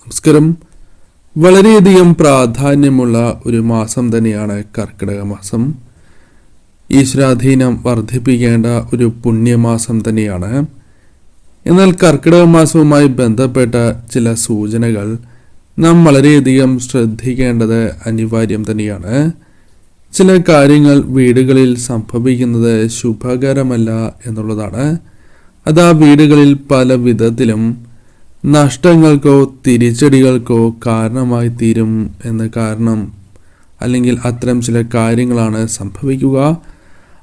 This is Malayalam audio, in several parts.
നമസ്കാരം. വളരെയധികം പ്രാധാന്യമുള്ള ഒരു മാസം തന്നെയാണ് കർക്കിടക മാസം. ഈശ്വരാധീനം വർദ്ധിപ്പിക്കേണ്ട ഒരു പുണ്യമാസം തന്നെയാണ്. എന്നാൽ കർക്കിടക മാസവുമായി ബന്ധപ്പെട്ട ചില സൂചനകൾ നാം വളരെയധികം ശ്രദ്ധിക്കേണ്ടത് അനിവാര്യം തന്നെയാണ്. ചില കാര്യങ്ങൾ വീടുകളിൽ സംഭവിക്കുന്നത് ശുഭകരമല്ല എന്നുള്ളതാണ്. അത് ആ വീടുകളിൽ പല വിധത്തിലും നഷ്ടങ്ങൾക്കോ തിരിച്ചടികൾക്കോ കാരണമായി തീരും അല്ലെങ്കിൽ അത്തരം ചില കാര്യങ്ങളാണ് സംഭവിക്കുക.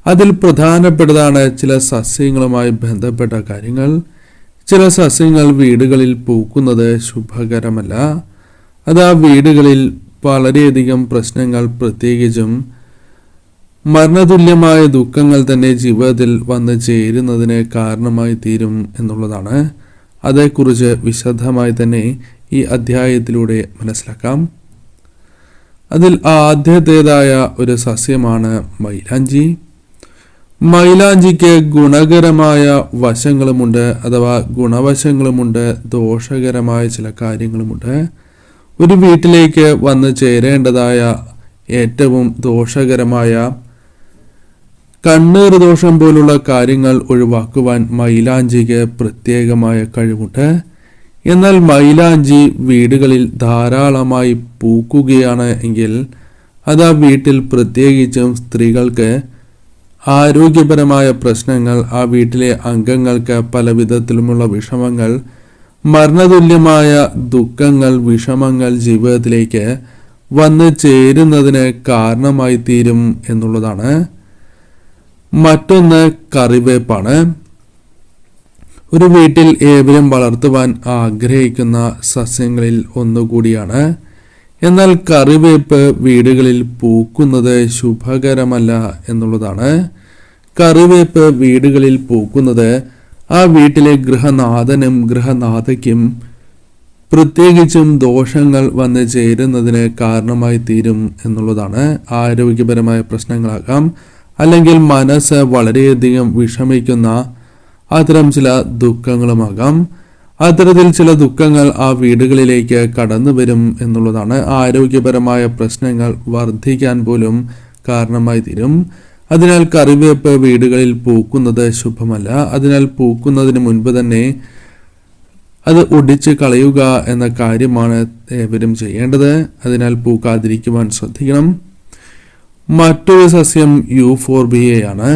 അതിൽ പ്രധാനപ്പെട്ടതാണ് ചില സസ്യങ്ങളുമായി ബന്ധപ്പെട്ട കാര്യങ്ങൾ. ചില സസ്യങ്ങൾ വീടുകളിൽ പൂക്കുന്നത് ശുഭകരമല്ല. അത് ആ വീടുകളിൽ വളരെയധികം പ്രശ്നങ്ങൾ, പ്രത്യേകിച്ചും മരണതുല്യമായ ദുഃഖങ്ങൾ തന്നെ ജീവിതത്തിൽ വന്നു ചേരുന്നതിന് കാരണമായി തീരും എന്നുള്ളതാണ്. അതേക്കുറിച്ച് വിശദമായി തന്നെ ഈ അധ്യായത്തിലൂടെ മനസ്സിലാക്കാം. അതിൽ ആദ്യത്തേതായ ഒരു സസ്യമാണ് മൈലാഞ്ചി. മൈലാഞ്ചിക്ക് ഗുണകരമായ വശങ്ങളുമുണ്ട്, അഥവാ ഗുണവശങ്ങളുമുണ്ട്, ദോഷകരമായ ചില കാര്യങ്ങളുമുണ്ട്. ഒരു വീട്ടിലേക്ക് വന്നു ചേരേണ്ടതായ ഏറ്റവും ദോഷകരമായ കണ്ണീർ ദോഷം പോലുള്ള കാര്യങ്ങൾ ഒഴിവാക്കുവാൻ മൈലാഞ്ചിക്ക് പ്രത്യേകമായ കഴിവുണ്ട്. എന്നാൽ മൈലാഞ്ചി വീടുകളിൽ ധാരാളമായി പൂക്കുകയാണ് എങ്കിൽ അത് ആ വീട്ടിൽ, പ്രത്യേകിച്ചും സ്ത്രീകൾക്ക്, ആരോഗ്യപരമായ പ്രശ്നങ്ങൾ, ആ വീട്ടിലെ അംഗങ്ങൾക്ക് പല വിധത്തിലുമുള്ള വിഷമങ്ങൾ, മരണതുല്യമായ ദുഃഖങ്ങൾ, വിഷമങ്ങൾ ജീവിതത്തിലേക്ക് വന്നു ചേരുന്നതിന് കാരണമായി തീരും എന്നുള്ളതാണ്. മറ്റൊന്ന് കറിവേപ്പാണ്. ഒരു വീട്ടിൽ ഏവരും വളർത്തുവാൻ ആഗ്രഹിക്കുന്ന സസ്യങ്ങളിൽ ഒന്നുകൂടിയാണ്. എന്നാൽ കറിവേപ്പ് വീടുകളിൽ പൂക്കുന്നത് ശുഭകരമല്ല എന്നുള്ളതാണ്. കറിവേപ്പ് വീടുകളിൽ പൂക്കുന്നത് ആ വീട്ടിലെ ഗൃഹനാഥനും ഗൃഹനാഥയ്ക്കും പ്രത്യേകിച്ചും ദോഷങ്ങൾ വന്നു ചേരുന്നതിന് കാരണമായി തീരും എന്നുള്ളതാണ്. ആരോഗ്യപരമായ പ്രശ്നങ്ങളാകാം, അല്ലെങ്കിൽ മനസ്സ് വളരെയധികം വിഷമിക്കുന്ന അത്തരം ചില ദുഃഖങ്ങളുമാകാം. അത്തരത്തിൽ ചില ദുഃഖങ്ങൾ ആ വീടുകളിലേക്ക് കടന്നു വരും എന്നുള്ളതാണ്. ആരോഗ്യപരമായ പ്രശ്നങ്ങൾ വർദ്ധിക്കാൻ പോലും കാരണമായി തീരും. അതിനാൽ കറിവേപ്പ് വീടുകളിൽ പൂക്കുന്നത് ശുഭമല്ല. അതിനാൽ പൂക്കുന്നതിന് മുൻപ് തന്നെ അത് ഒടിച്ച് കളയുക എന്ന കാര്യമാണ് ഏവരും ചെയ്യേണ്ടത്. അതിനാൽ പൂക്കാതിരിക്കുവാൻ ശ്രദ്ധിക്കണം. മറ്റൊരു സസ്യം യൂഫോർബിയയാണ്.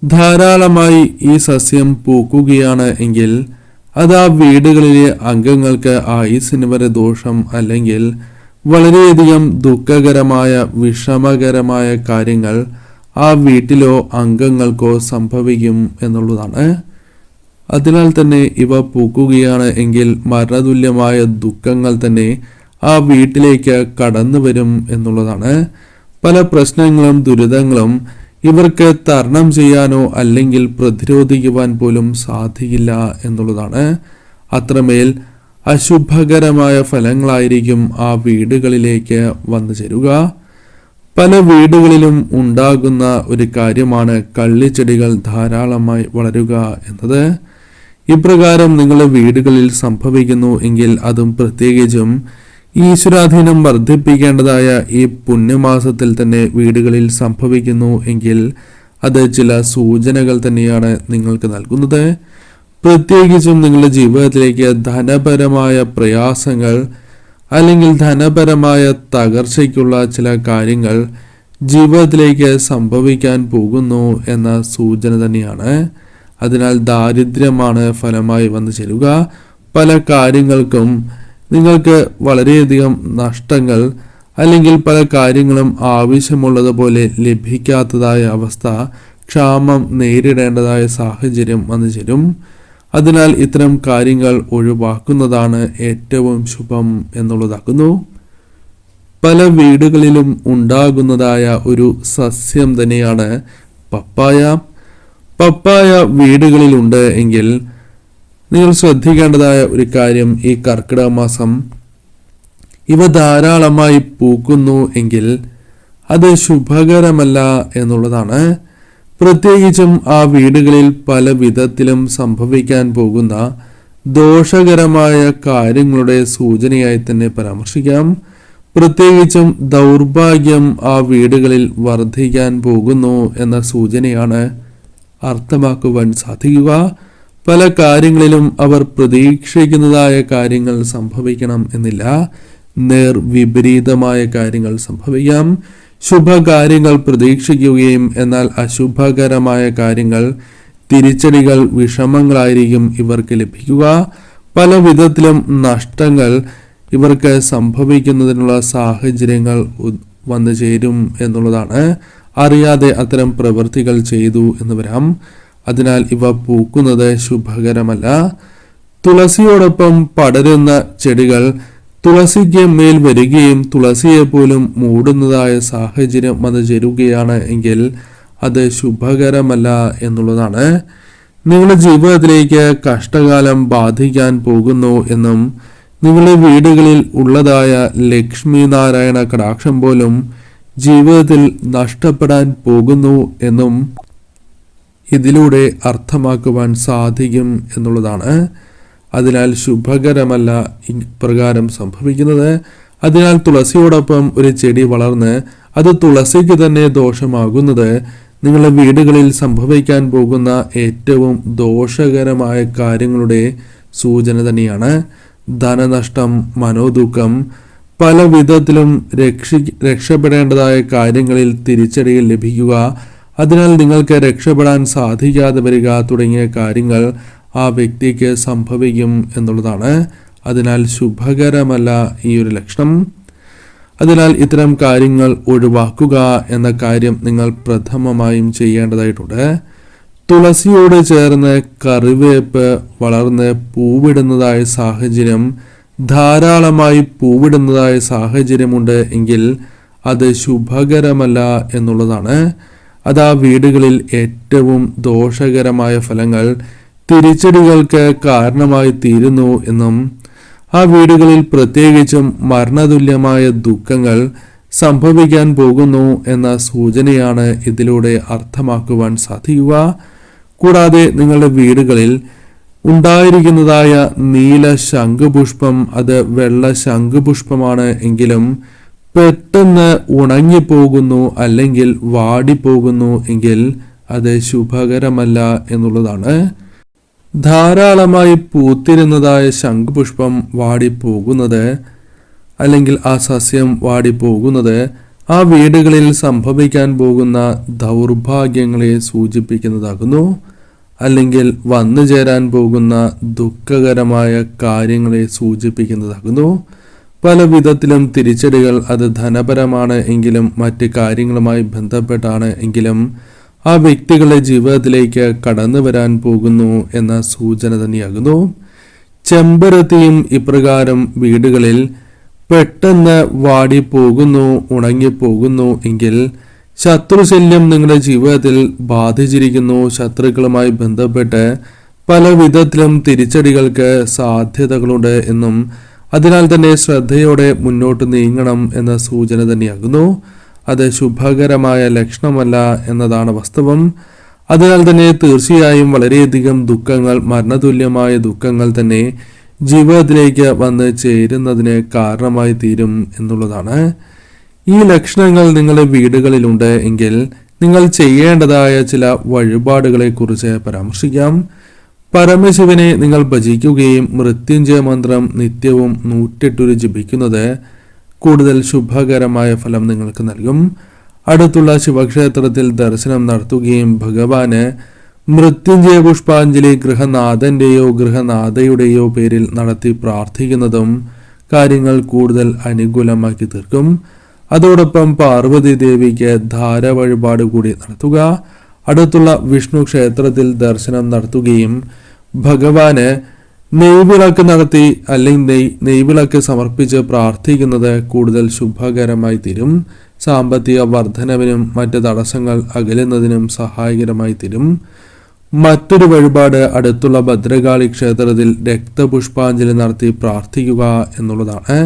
ധാരാളമായി ഈ സസ്യം പൂക്കുകയാണ് എങ്കിൽ അത് ആ വീടുകളിലെ അംഗങ്ങൾക്ക് ആയുസ്സിന് വരെ ദോഷം, അല്ലെങ്കിൽ വളരെയധികം ദുഃഖകരമായ വിഷമകരമായ കാര്യങ്ങൾ ആ വീട്ടിലോ അംഗങ്ങൾക്കോ സംഭവിക്കും എന്നുള്ളതാണ്. അതിനാൽ തന്നെ ഇവ പൂക്കുകയാണ് എങ്കിൽ മരണതുല്യമായ ദുഃഖങ്ങൾ തന്നെ ആ വീട്ടിലേക്ക് കടന്നു വരും എന്നുള്ളതാണ്. പല പ്രശ്നങ്ങളും ദുരിതങ്ങളും ഇവർക്ക് തരണം ചെയ്യാനോ അല്ലെങ്കിൽ പ്രതിരോധിക്കുവാൻ പോലും സാധിക്കില്ല എന്നുള്ളതാണ്. അത്രമേൽ അശുഭകരമായ ഫലങ്ങളായിരിക്കും ആ വീടുകളിലേക്ക് വന്നു ചേരുക. പല വീടുകളിലും ഉണ്ടാകുന്ന ഒരു കാര്യമാണ് കള്ളിച്ചെടികൾ ധാരാളമായി വളരുക എന്നത്. ഇപ്രകാരം നിങ്ങളുടെ വീടുകളിൽ സംഭവിക്കുന്നു എങ്കിൽ, അതും പ്രത്യേകിച്ചും ഈശ്വരാധീനം വർദ്ധിപ്പിക്കേണ്ടതായ ഈ പുണ്യമാസത്തിൽ തന്നെ വീടുകളിൽ സംഭവിക്കുന്നു എങ്കിൽ അത് ചില സൂചനകൾ തന്നെയാണ് നിങ്ങൾക്ക് നൽകുന്നത്. പ്രത്യേകിച്ചും നിങ്ങളുടെ ജീവിതത്തിലേക്ക് ധനപരമായ പ്രയാസങ്ങൾ, അല്ലെങ്കിൽ ധനപരമായ തകർച്ചയ്ക്കുള്ള ചില കാര്യങ്ങൾ ജീവിതത്തിലേക്ക് സംഭവിക്കാൻ പോകുന്നു എന്ന സൂചന തന്നെയാണ്. അതിനാൽ ദാരിദ്ര്യമാണ് ഫലമായി വന്നു ചേരുക. പല കാര്യങ്ങൾക്കും നിങ്ങൾക്ക് വളരെയധികം നഷ്ടങ്ങൾ, അല്ലെങ്കിൽ പല കാര്യങ്ങളും ആവശ്യമുള്ളതുപോലെ ലഭിക്കാത്തതായ അവസ്ഥ, ക്ഷാമം നേരിടേണ്ടതായ സാഹചര്യം വന്നു ചേരും. അതിനാൽ ഇത്തരം കാര്യങ്ങൾ ഒഴിവാക്കുന്നതാണ് ഏറ്റവും ശുഭം എന്നുള്ളതാക്കുന്നു. പല വീടുകളിലും ഉണ്ടാകുന്നതായ ഒരു സസ്യം തന്നെയാണ് പപ്പായ. പപ്പായ വീടുകളിലുണ്ട് എങ്കിൽ നിങ്ങൾ ശ്രദ്ധിക്കേണ്ടതായ ഒരു കാര്യം, ഈ കർക്കിടക മാസം ഇവ ധാരാളമായി പൂക്കുന്നു എങ്കിൽ അത് ശുഭകരമല്ല എന്നുള്ളതാണ്. പ്രത്യേകിച്ചും ആ വീടുകളിൽ പല വിധത്തിലും സംഭവിക്കാൻ പോകുന്ന ദോഷകരമായ കാര്യങ്ങളുടെ സൂചനയായി തന്നെ പരാമർശിക്കാം. പ്രത്യേകിച്ചും ദൗർഭാഗ്യം ആ വീടുകളിൽ വർദ്ധിക്കാൻ പോകുന്നു എന്ന സൂചനയാണ് അർത്ഥമാക്കുവാൻ സാധിക്കുക. പല കാര്യങ്ങളിലും അവർ പ്രതീക്ഷിക്കുന്നതായ കാര്യങ്ങൾ സംഭവിക്കണം എന്നില്ല. നേർ വിപരീതമായ കാര്യങ്ങൾ സംഭവിക്കാം. ശുഭകാര്യങ്ങൾ പ്രതീക്ഷിക്കുകയും എന്നാൽ അശുഭകരമായ കാര്യങ്ങൾ, തിരിച്ചടികൾ, വിഷമങ്ങളായിരിക്കും ഇവർക്ക് ലഭിക്കുക. പല വിധത്തിലും നഷ്ടങ്ങൾ ഇവർക്ക് സംഭവിക്കുന്നതിനുള്ള സാഹചര്യങ്ങൾ വന്നു ചേരും എന്നുള്ളതാണ്. അറിയാതെ അത്തരം പ്രവൃത്തികൾ ചെയ്തു എന്ന് വരാം. അതിനാൽ ഇവ പൂക്കുന്നത് ശുഭകരമല്ല. തുളസിയോടൊപ്പം പടരുന്ന ചെടികൾ തുളസിക്ക് മേൽ വരികയും തുളസിയെ പോലും മൂടുന്നതായ സാഹചര്യം വന്നു ചേരുകയാണ് എങ്കിൽ അത് ശുഭകരമല്ല എന്നുള്ളതാണ്. നിങ്ങളുടെ ജീവിതത്തിലേക്ക് കഷ്ടകാലം ബാധിക്കാൻ പോകുന്നു എന്നും നിങ്ങളുടെ വീടുകളിൽ ഉള്ളതായ ലക്ഷ്മി നാരായണ കടാക്ഷം പോലും ജീവിതത്തിൽ നഷ്ടപ്പെടാൻ പോകുന്നു എന്നും ഇതിലൂടെ അർത്ഥമാക്കുവാൻ സാധിക്കും എന്നുള്ളതാണ്. അതിനാൽ ശുഭകരമല്ല ഇപ്രകാരം സംഭവിക്കുന്നത്. അതിനാൽ തുളസിയോടൊപ്പം ഒരു ചെടി വളർന്ന് അത് തുളസിക്ക് തന്നെ ദോഷമാകുന്നത് നിങ്ങളുടെ വീടുകളിൽ സംഭവിക്കാൻ പോകുന്ന ഏറ്റവും ദോഷകരമായ കാര്യങ്ങളുടെ സൂചന തന്നെയാണ്. ധനനഷ്ടം, മനോദുഃഖം, പല വിധത്തിലും രക്ഷപ്പെടേണ്ടതായ കാര്യങ്ങളിൽ തിരിച്ചടികൾ ലഭിക്കുക, അതിനാൽ നിങ്ങൾക്ക് രക്ഷപ്പെടാൻ സാധിക്കാതെ വരിക തുടങ്ങിയ കാര്യങ്ങൾ ആ വ്യക്തിക്ക് സംഭവിക്കും എന്നുള്ളതാണ്. അതിനാൽ ശുഭകരമല്ല ഈ ഒരു ലക്ഷണം. അതിനാൽ ഇത്തരം കാര്യങ്ങൾ ഒഴിവാക്കുക എന്ന കാര്യം നിങ്ങൾ പ്രഥമമായും ചെയ്യേണ്ടതായിട്ടുണ്ട്. തുളസിയോട് ചേർന്ന് കറിവേപ്പ് വളർന്ന് പൂവിടുന്നതായ സാഹചര്യം, ധാരാളമായി പൂവിടുന്നതായ സാഹചര്യമുണ്ട് എങ്കിൽ അത് ശുഭകരമല്ല എന്നുള്ളതാണ്. അത് ആ വീടുകളിൽ ഏറ്റവും ദോഷകരമായ ഫലങ്ങൾ, തിരിച്ചടികൾക്ക് കാരണമായി തീരുന്നു എന്നും ആ വീടുകളിൽ പ്രത്യേകിച്ചും മരണതുല്യമായ ദുഃഖങ്ങൾ സംഭവിക്കാൻ പോകുന്നു എന്ന സൂചനയാണ് ഇതിലൂടെ അർത്ഥമാക്കുവാൻ സാധിക്കുക. കൂടാതെ നിങ്ങളുടെ വീടുകളിൽ ഉണ്ടായിരിക്കുന്നതായ നീല ശംഖുപുഷ്പം അത് വെള്ള ശംഖുപുഷ്പമാണ് എങ്കിലും പെട്ടെന്ന് ഉണങ്ങിപ്പോകുന്നു അല്ലെങ്കിൽ വാടിപ്പോകുന്നു എങ്കിൽ അത് ശുഭകരമല്ല എന്നുള്ളതാണ്. ധാരാളമായി പൂത്തിരുന്നതായ ശംഖുപുഷ്പം വാടിപ്പോകുന്നത് അല്ലെങ്കിൽ ആ സസ്യം വാടിപ്പോകുന്നത് ആ വീടുകളിൽ സംഭവിക്കാൻ പോകുന്ന ദൗർഭാഗ്യങ്ങളെ സൂചിപ്പിക്കുന്നതാകുന്നു. അല്ലെങ്കിൽ വന്നു ചേരാൻ പോകുന്ന ദുഃഖകരമായ കാര്യങ്ങളെ സൂചിപ്പിക്കുന്നതാകുന്നു. പല വിധത്തിലും തിരിച്ചടികൾ, അത് ധനപരമാണ് എങ്കിലും മറ്റ് കാര്യങ്ങളുമായി ബന്ധപ്പെട്ടാണ് എങ്കിലും ആ വ്യക്തികളുടെ ജീവിതത്തിലേക്ക് കടന്നു വരാൻ പോകുന്നു എന്ന സൂചന തന്നെയാകുന്നു. ചെമ്പരത്തിയും ഇപ്രകാരം വീടുകളിൽ പെട്ടെന്ന് വാടിപ്പോകുന്നു, ഉണങ്ങിപ്പോകുന്നു എങ്കിൽ ശത്രുശല്യം നിങ്ങളുടെ ജീവിതത്തിൽ ബാധിച്ചിരിക്കുന്നു. ശത്രുക്കളുമായി ബന്ധപ്പെട്ട് പല വിധത്തിലും തിരിച്ചടികൾക്ക് സാധ്യതകളുണ്ട് എന്നും അതിനാൽ തന്നെ ശ്രദ്ധയോടെ മുന്നോട്ട് നീങ്ങണം എന്ന സൂചന തന്നെയാകുന്നു. അത് ശുഭകരമായ ലക്ഷണമല്ല എന്നതാണ് വാസ്തവം. അതിനാൽ തന്നെ തീർച്ചയായും വളരെയധികം ദുഃഖങ്ങൾ, മരണതുല്യമായ ദുഃഖങ്ങൾ തന്നെ ജീവിതത്തിലേക്ക് വന്ന് ചേരുന്നതിന് കാരണമായി തീരും എന്നുള്ളതാണ്. ഈ ലക്ഷണങ്ങൾ നിങ്ങളുടെ വീടുകളിലുണ്ട് എങ്കിൽ നിങ്ങൾ ചെയ്യേണ്ടതായ ചില വഴിപാടുകളെ കുറിച്ച് പരാമർശിക്കാം. പരമശിവനെ നിങ്ങൾ ഭജിക്കുകയും മൃത്യുഞ്ജയ മന്ത്രം നിത്യവും 108 ജപിക്കുന്നത് കൂടുതൽ ശുഭകരമായ ഫലം നിങ്ങൾക്ക് നൽകും. അടുത്തുള്ള ശിവക്ഷേത്രത്തിൽ ദർശനം നടത്തുകയും ഭഗവാന് മൃത്യുഞ്ജയ പുഷ്പാഞ്ജലി ഗൃഹനാഥന്റെയോ ഗൃഹനാഥയുടെയോ പേരിൽ നടത്തി പ്രാർത്ഥിക്കുന്നതും കാര്യങ്ങൾ കൂടുതൽ അനുകൂലമാക്കി തീർക്കും. അതോടൊപ്പം പാർവതി ദേവിക്ക് ധാര വഴിപാട് കൂടി നടത്തുക. അടുത്തുള്ള വിഷ്ണു ക്ഷേത്രത്തിൽ ദർശനം നടത്തുകയും ഭഗവാന് നെയ്വിളക്ക് നടത്തി അല്ലെങ്കിൽ നെയ്വിളക്ക് സമർപ്പിച്ച് പ്രാർത്ഥിക്കുന്നത് കൂടുതൽ ശുഭകരമായി തീരും. സാമ്പത്തിക വർധനവിനും മറ്റ് തടസ്സങ്ങൾ അകലുന്നതിനും സഹായകരമായി തീരും. മറ്റൊരു വഴിപാട് അടുത്തുള്ള ഭദ്രകാളി ക്ഷേത്രത്തിൽ രക്തപുഷ്പാഞ്ജലി നടത്തി പ്രാർത്ഥിക്കുക എന്നുള്ളതാണ്.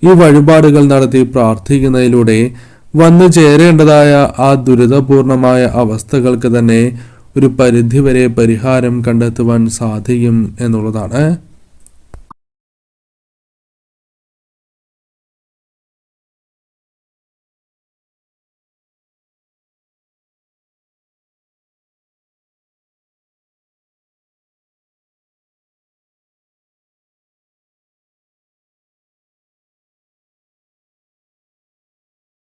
ഈ വഴിപാടുകൾ നടത്തി പ്രാർത്ഥിക്കുന്നതിലൂടെ വന്നു ചേരേണ്ടതായ ആ ദുരിതപൂർണമായ അവസ്ഥകൾക്ക് തന്നെ ഒരു പരിധിവരെ പരിഹാരം കണ്ടെത്തുവാൻ സാധിക്കും എന്നുള്ളതാണ്.